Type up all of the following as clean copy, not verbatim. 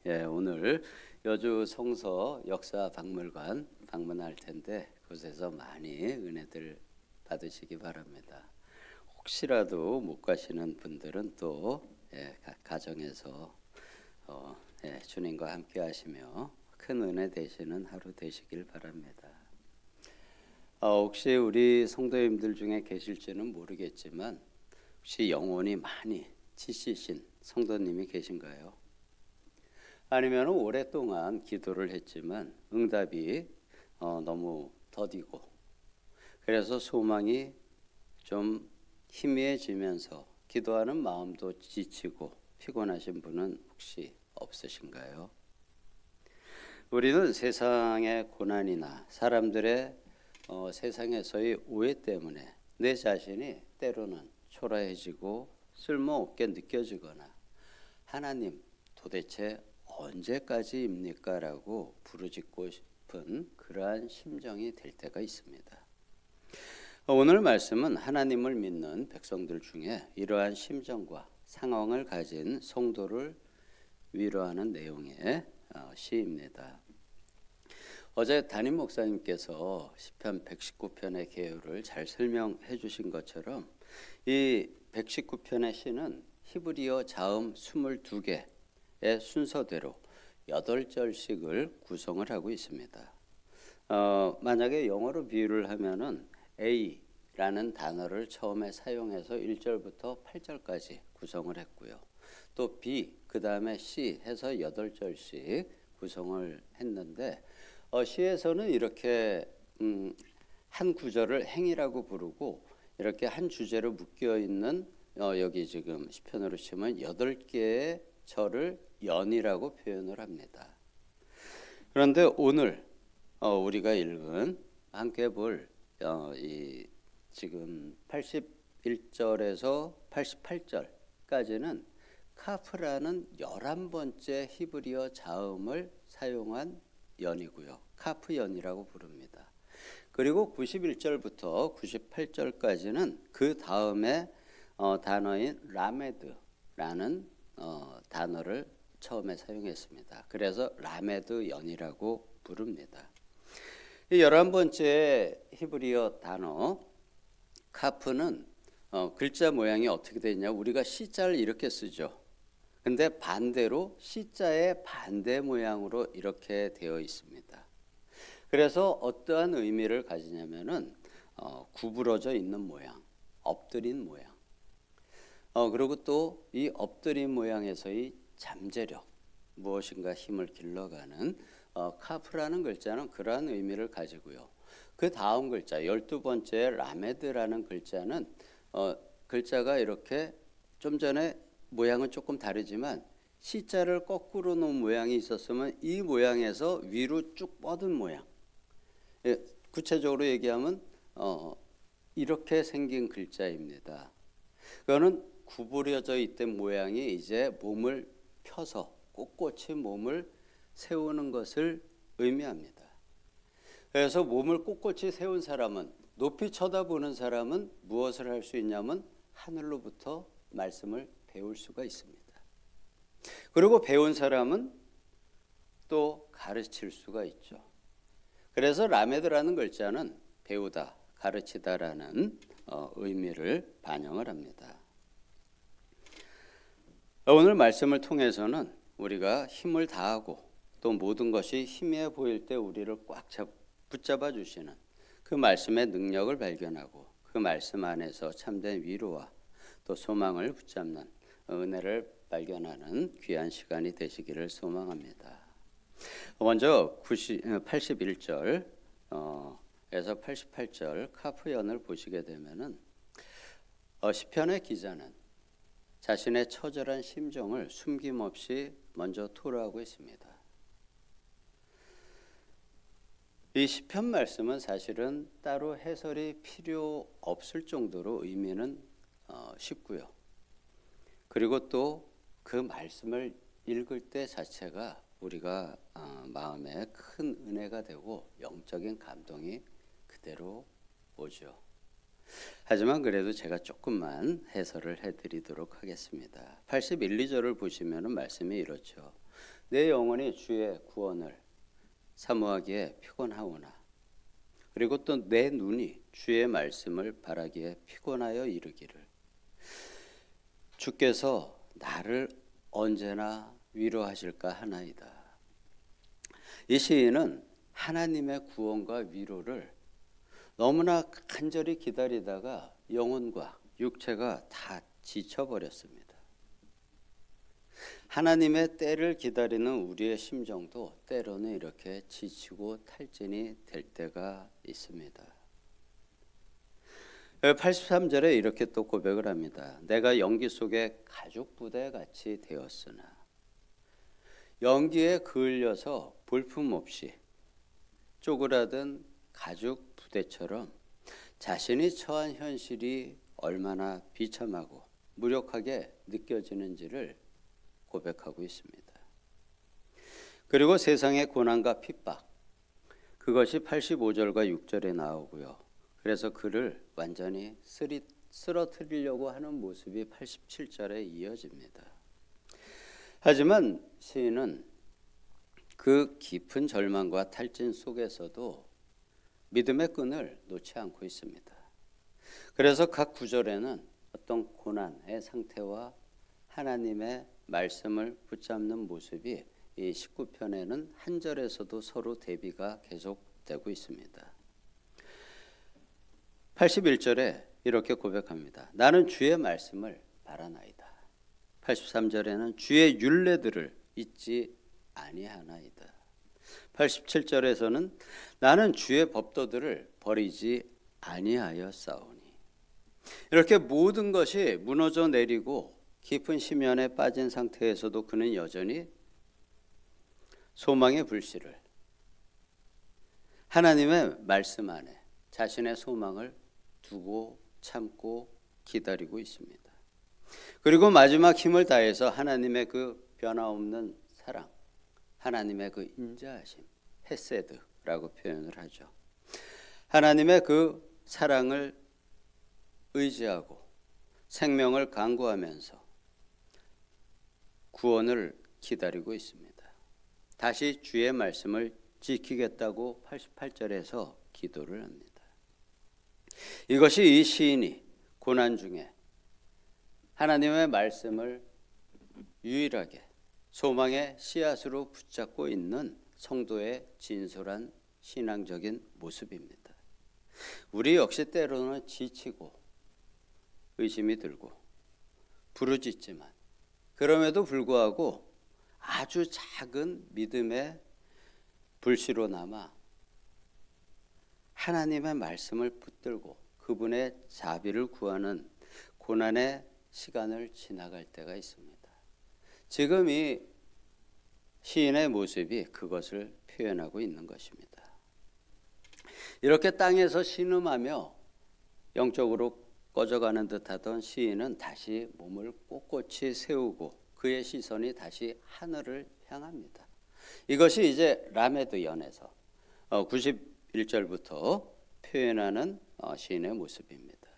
오늘 여주 성서 역사박물관 방문할 텐데 그곳에서 많이 은혜들 받으시기 바랍니다. 혹시라도 못 가시는 분들은 또 가정에서 주님과 함께 하시며 큰 은혜 되시는 하루 되시길 바랍니다. 혹시 우리 성도님들 중에 계실지는 모르겠지만 혹시 영혼이 많이 지치신 성도님이 계신가요? 아니면 오랫동안 기도를 했지만 응답이 너무 더디고 그래서 소망이 좀 희미해지면서 기도하는 마음도 지치고 피곤하신 분은 혹시 없으신가요? 우리는 세상의 고난이나 사람들의 세상에서의 오해 때문에 내 자신이 때로는 초라해지고 쓸모없게 느껴지거나 하나님 도대체 언제까지입니까? 라고 부르짖고 싶은 그러한 심정이 될 때가 있습니다. 오늘 말씀은 하나님을 믿는 백성들 중에 이러한 심정과 상황을 가진 성도를 위로하는 내용의 시입니다. 어제 담임 목사님께서 시편 119편의 개요를 잘 설명해 주신 것처럼 이 119편의 시는 히브리어 자음 22개 순서대로 8절씩을 구성을 하고 있습니다. 만약에 영어로 비유를 하면은 A라는 단어를 처음에 사용해서 1절부터 8절까지 구성을 했고요. 또 B, 그 다음에 C 해서 8절씩 구성을 했는데 시에서는 이렇게 한 구절을 행이라고 부르고 이렇게 한 주제로 묶여 있는 여기 지금 시편으로 치면 8개의 절을 연이라고 표현을 합니다. 그런데 오늘 우리가 읽은 함께 볼 이 지금 81절에서 88절까지는 카프라는 11번째 히브리어 자음을 사용한 연이고요. 카프연이라고 부릅니다. 그리고 91절부터 98절까지는 그 다음에 단어인 라메드라는 단어를 처음에 사용했습니다. 그래서 라메드 연이라고 부릅니다. 이 11번째 히브리어 단어 카프는 글자 모양이 어떻게 되냐? 우리가 C자를 이렇게 쓰죠. 근데 반대로 C자의 반대 모양으로 이렇게 되어 있습니다. 그래서 어떠한 의미를 가지냐면은 구부러져 있는 모양, 엎드린 모양. 그리고 또 이 엎드린 모양에서의 잠재력, 무엇인가 힘을 길러가는 카프라는 글자는 그러한 의미를 가지고요. 그 다음 글자 12번째 라메드라는 글자는 글자가 이렇게 좀 전에 모양은 조금 다르지만 C자를 거꾸로 놓은 모양이 있었으면 이 모양에서 위로 쭉 뻗은 모양. 구체적으로 얘기하면 이렇게 생긴 글자입니다. 그거는 구부려져 있던 모양이 이제 몸을 펴서 꼿꼿이 몸을 세우는 것을 의미합니다. 그래서 몸을 꼿꼿이 세운 사람은, 높이 쳐다보는 사람은 무엇을 할 수 있냐면 하늘로부터 말씀을 배울 수가 있습니다. 그리고 배운 사람은 또 가르칠 수가 있죠. 그래서 라메드라는 글자는 배우다, 가르치다라는 의미를 반영을 합니다. 오늘 말씀을 통해서는 우리가 힘을 다하고 또 모든 것이 희미해 보일 때 우리를 꽉 붙잡아 주시는 그 말씀의 능력을 발견하고 그 말씀 안에서 참된 위로와 또 소망을 붙잡는 은혜를 발견하는 귀한 시간이 되시기를 소망합니다. 먼저 81절에서 88절 카프연을 보시게 되면은 시편의 기자는 자신의 처절한 심정을 숨김없이 먼저 토로하고 있습니다. 이 시편 말씀은 사실은 따로 해설이 필요 없을 정도로 의미는 쉽고요. 그리고 또 그 말씀을 읽을 때 자체가 우리가 마음에 큰 은혜가 되고 영적인 감동이 그대로 오죠. 하지만 그래도 제가 조금만 해설을 해드리도록 하겠습니다. 81, 2절을 보시면 말씀이 이렇죠. 내 영혼이 주의 구원을 사모하기에 피곤하오나 그리고 또 내 눈이 주의 말씀을 바라기에 피곤하여 이르기를 주께서 나를 언제나 위로하실까 하나이다. 이 시인은 하나님의 구원과 위로를 너무나 간절히 기다리다가 영혼과 육체가 다 지쳐버렸습니다. 하나님의 때를 기다리는 우리의 심정도 때로는 이렇게 지치고 탈진이 될 때가 있습니다. 83절에 이렇게 또 고백을 합니다. 내가 연기 속에 가죽 부대 같이 되었으나 연기에 그을려서 볼품없이 쪼그라든 가죽 부대처럼 자신이 처한 현실이 얼마나 비참하고 무력하게 느껴지는지를 고백하고 있습니다. 그리고 세상의 고난과 핍박, 그것이 85절과 6절에 나오고요. 그래서 그를 완전히 쓰러뜨리려고 하는 모습이 87절에 이어집니다. 하지만 시인은 그 깊은 절망과 탈진 속에서도 믿음의 끈을 놓지 않고 있습니다. 그래서 각 구절에는 어떤 고난의 상태와 하나님의 말씀을 붙잡는 모습이 이 19편에는 한 절에서도 서로 대비가 계속되고 있습니다. 81절에 이렇게 고백합니다. 나는 주의 말씀을 바라나이다. 83절에는 주의 율례들을 잊지 아니하나이다. 87절에서는 나는 주의 법도들을 버리지 아니하였사오니. 이렇게 모든 것이 무너져 내리고 깊은 심연에 빠진 상태에서도 그는 여전히 소망의 불씨를 하나님의 말씀 안에 자신의 소망을 두고 참고 기다리고 있습니다. 그리고 마지막 힘을 다해서 하나님의 그 변화없는 사랑, 하나님의 그 인자하심, 헤세드라고 표현을 하죠. 하나님의 그 사랑을 의지하고 생명을 간구하면서 구원을 기다리고 있습니다. 다시 주의 말씀을 지키겠다고 88절에서 기도를 합니다. 이것이 이 시인이 고난 중에 하나님의 말씀을 유일하게 소망의 씨앗으로 붙잡고 있는 성도의 진솔한 신앙적인 모습입니다. 우리 역시 때로는 지치고 의심이 들고 부르짖지만 그럼에도 불구하고 아주 작은 믿음의 불씨로 남아 하나님의 말씀을 붙들고 그분의 자비를 구하는 고난의 시간을 지나갈 때가 있습니다. 지금 이 시인의 모습이 그것을 표현하고 있는 것입니다. 이렇게 땅에서 신음하며 영적으로 꺼져가는 듯하던 시인은 다시 몸을 꼿꼿이 세우고 그의 시선이 다시 하늘을 향합니다. 이것이 이제 라메드 연에서 91절부터 표현하는 시인의 모습입니다.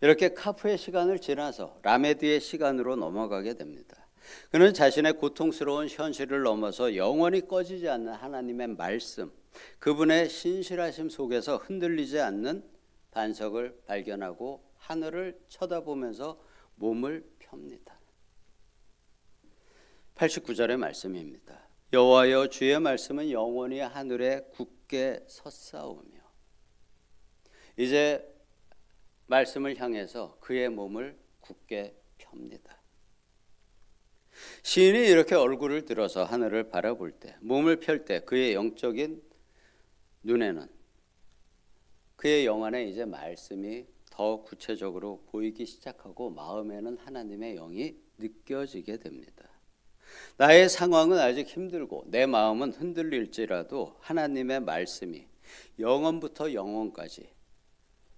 이렇게 카프의 시간을 지나서 라메드의 시간으로 넘어가게 됩니다. 그는 자신의 고통스러운 현실을 넘어서 영원히 꺼지지 않는 하나님의 말씀, 그분의 신실하심 속에서 흔들리지 않는 반석을 발견하고 하늘을 쳐다보면서 몸을 펴니다. 89절의 말씀입니다. 여호와여 주의 말씀은 영원히 하늘에 굳게 섰사오며. 이제 말씀을 향해서 그의 몸을 굳게 펴니다. 시인이 이렇게 얼굴을 들어서 하늘을 바라볼 때, 몸을 펼 때 그의 영적인 눈에는, 그의 영 안에 이제 말씀이 더 구체적으로 보이기 시작하고 마음에는 하나님의 영이 느껴지게 됩니다. 나의 상황은 아직 힘들고 내 마음은 흔들릴지라도 하나님의 말씀이 영원부터 영원까지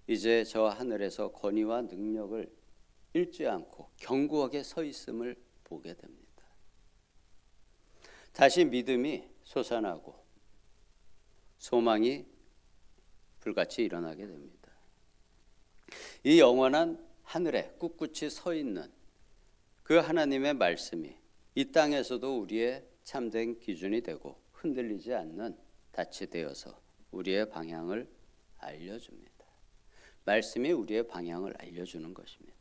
이제 저 하늘에서 권위와 능력을 잃지 않고 견고하게 서 있음을 보게 됩니다. 다시 믿음이 솟아나고 소망이 불같이 일어나게 됩니다. 이 영원한 하늘에 꿋꿋이 서 있는 그 하나님의 말씀이 이 땅에서도 우리의 참된 기준이 되고 흔들리지 않는 닻이 되어서 우리의 방향을 알려줍니다. 말씀이 우리의 방향을 알려주는 것입니다.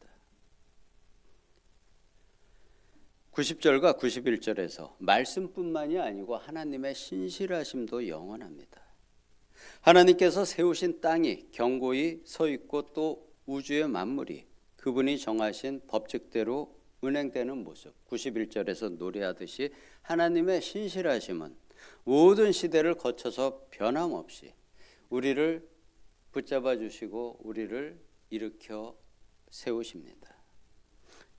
90절과 91절에서 말씀뿐만이 아니고 하나님의 신실하심도 영원합니다. 하나님께서 세우신 땅이 견고히 서 있고 또 우주의 만물이 그분이 정하신 법칙대로 운행되는 모습. 91절에서 노래하듯이 하나님의 신실하심은 모든 시대를 거쳐서 변함없이 우리를 붙잡아 주시고 우리를 일으켜 세우십니다.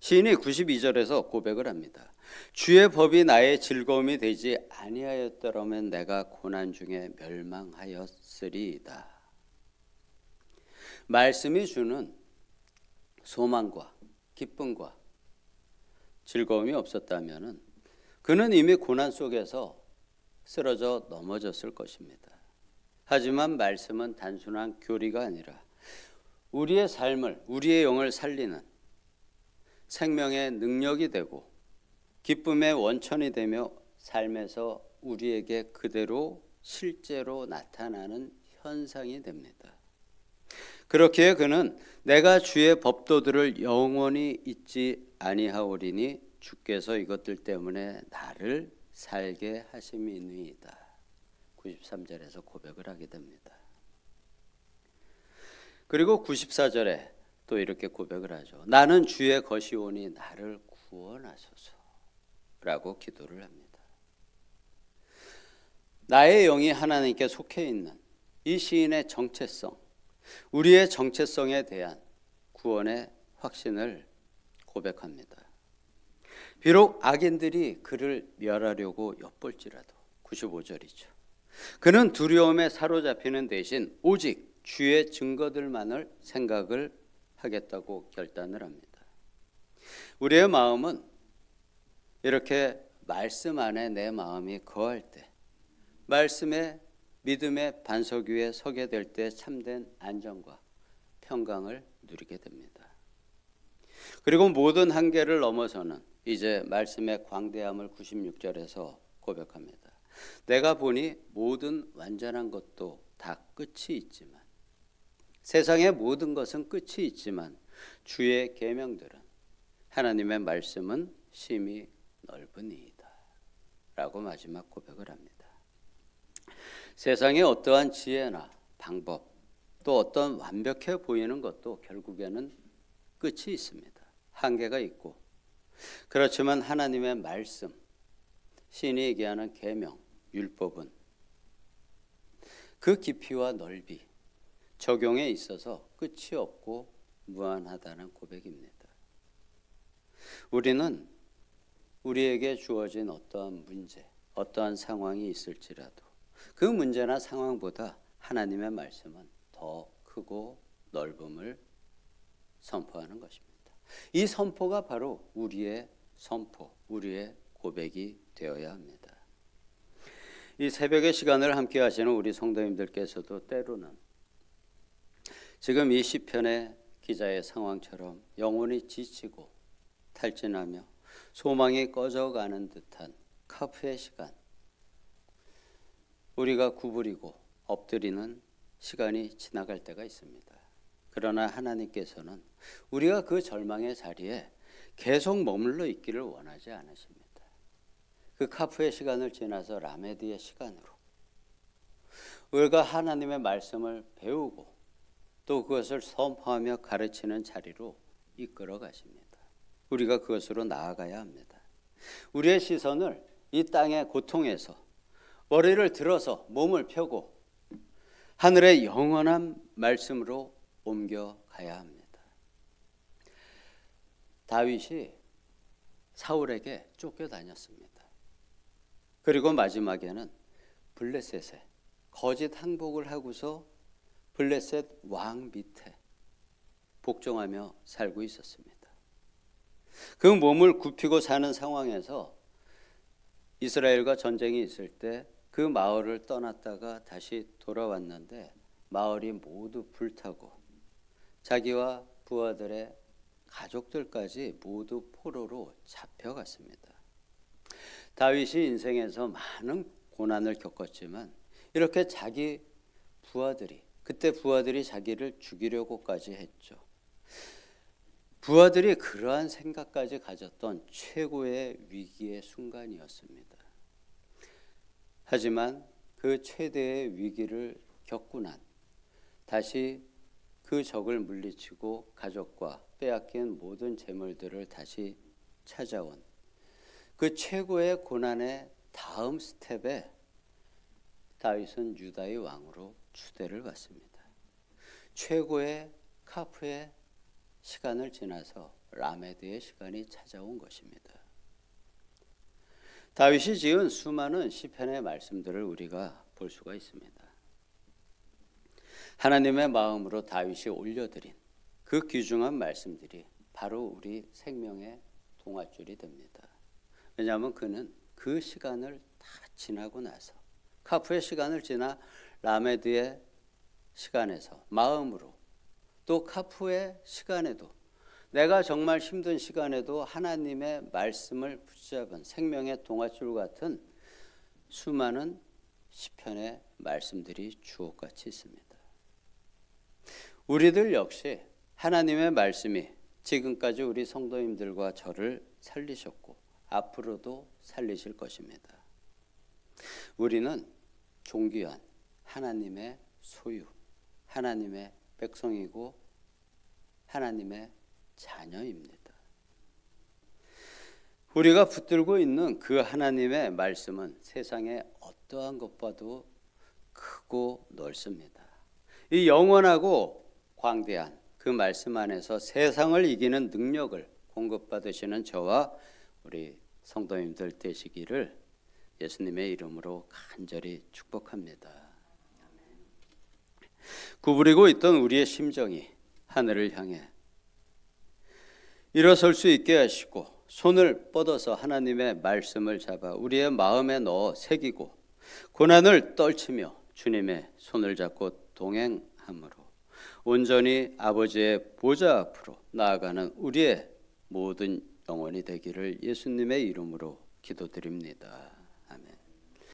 시인이 92절에서 고백을 합니다. 주의 법이 나의 즐거움이 되지 아니하였더라면 내가 고난 중에 멸망하였으리이다. 말씀이 주는 소망과 기쁨과 즐거움이 없었다면 그는 이미 고난 속에서 쓰러져 넘어졌을 것입니다. 하지만 말씀은 단순한 교리가 아니라 우리의 삶을, 우리의 영을 살리는 생명의 능력이 되고 기쁨의 원천이 되며 삶에서 우리에게 그대로 실제로 나타나는 현상이 됩니다. 그렇기에 그는 내가 주의 법도들을 영원히 잊지 아니하오리니 주께서 이것들 때문에 나를 살게 하심이니이다. 93절에서 고백을 하게 됩니다. 그리고 94절에 또 이렇게 고백을 하죠. 나는 주의 것이오니 나를 구원하소서 라고 기도를 합니다. 나의 영이 하나님께 속해 있는 이 시인의 정체성, 우리의 정체성에 대한 구원의 확신을 고백합니다. 비록 악인들이 그를 멸하려고 엿볼지라도 95절이죠. 그는 두려움에 사로잡히는 대신 오직 주의 증거들만을 생각을 하겠다고 결단을 합니다. 우리의 마음은 이렇게 말씀 안에 내 마음이 거할 때, 말씀의 믿음의 반석 위에 서게 될 때 참된 안정과 평강을 누리게 됩니다. 그리고 모든 한계를 넘어서는 이제 말씀의 광대함을 96절에서 고백합니다. 내가 보니 모든 완전한 것도 다 끝이 있지만 세상의 모든 것은 끝이 있지만 주의 계명들은 하나님의 말씀은 심히 넓으니이다 라고 마지막 고백을 합니다. 세상의 어떠한 지혜나 방법 또 어떤 완벽해 보이는 것도 결국에는 끝이 있습니다. 한계가 있고 그렇지만 하나님의 말씀, 신이 얘기하는 계명, 율법은 그 깊이와 넓이, 적용에 있어서 끝이 없고 무한하다는 고백입니다. 우리는 우리에게 주어진 어떠한 문제, 어떠한 상황이 있을지라도 그 문제나 상황보다 하나님의 말씀은 더 크고 넓음을 선포하는 것입니다. 이 선포가 바로 우리의 선포, 우리의 고백이 되어야 합니다. 이 새벽의 시간을 함께 하시는 우리 성도님들께서도 때로는 지금 이 시편의 기자의 상황처럼 영혼이 지치고 탈진하며 소망이 꺼져가는 듯한 카프의 시간, 우리가 구부리고 엎드리는 시간이 지나갈 때가 있습니다. 그러나 하나님께서는 우리가 그 절망의 자리에 계속 머물러 있기를 원하지 않으십니다. 그 카프의 시간을 지나서 라메디의 시간으로 우리가 하나님의 말씀을 배우고 또 그것을 선포하며 가르치는 자리로 이끌어 가십니다. 우리가 그것으로 나아가야 합니다. 우리의 시선을 이 땅의 고통에서 머리를 들어서 몸을 펴고 하늘의 영원한 말씀으로 옮겨가야 합니다. 다윗이 사울에게 쫓겨다녔습니다. 그리고 마지막에는 블레셋에 거짓 항복을 하고서 블레셋 왕 밑에 복종하며 살고 있었습니다. 그 몸을 굽히고 사는 상황에서 이스라엘과 전쟁이 있을 때 그 마을을 떠났다가 다시 돌아왔는데 마을이 모두 불타고 자기와 부하들의 가족들까지 모두 포로로 잡혀갔습니다. 다윗이 인생에서 많은 고난을 겪었지만 이렇게 자기 그때 부하들이 자기를 죽이려고까지 했죠. 부하들이 그러한 생각까지 가졌던 최고의 위기의 순간이었습니다. 하지만 그 최대의 위기를 겪고 난 다시 그 적을 물리치고 가족과 빼앗긴 모든 재물들을 다시 찾아온 그 최고의 고난의 다음 스텝에 다윗은 유다의 왕으로 추대를 받습니다. 최고의 카프의 시간을 지나서 라메드의 시간이 찾아온 것입니다. 다윗이 지은 수많은 시편의 말씀들을 우리가 볼 수가 있습니다. 하나님의 마음으로 다윗이 올려드린 그 귀중한 말씀들이 바로 우리 생명의 동아줄이 됩니다. 왜냐하면 그는 그 시간을 다 지나고 나서 카프의 시간을 지나 라메드의 시간에서 마음으로 또 카프의 시간에도 내가 정말 힘든 시간에도 하나님의 말씀을 붙잡은 생명의 동아줄 같은 수많은 시편의 말씀들이 주옥같이 있습니다. 우리들 역시 하나님의 말씀이 지금까지 우리 성도님들과 저를 살리셨고 앞으로도 살리실 것입니다. 우리는 존귀한 하나님의 소유, 하나님의 백성이고 하나님의 자녀입니다. 우리가 붙들고 있는 그 하나님의 말씀은 세상의 어떠한 것과도 크고 넓습니다. 이 영원하고 광대한 그 말씀 안에서 세상을 이기는 능력을 공급받으시는 저와 우리 성도님들 되시기를 예수님의 이름으로 간절히 축복합니다. 구부리고 있던 우리의 심정이 하늘을 향해 일어설 수 있게 하시고 손을 뻗어서 하나님의 말씀을 잡아 우리의 마음에 넣어 새기고 고난을 떨치며 주님의 손을 잡고 동행함으로 온전히 아버지의 보좌 앞으로 나아가는 우리의 모든 영혼이 되기를 예수님의 이름으로 기도드립니다.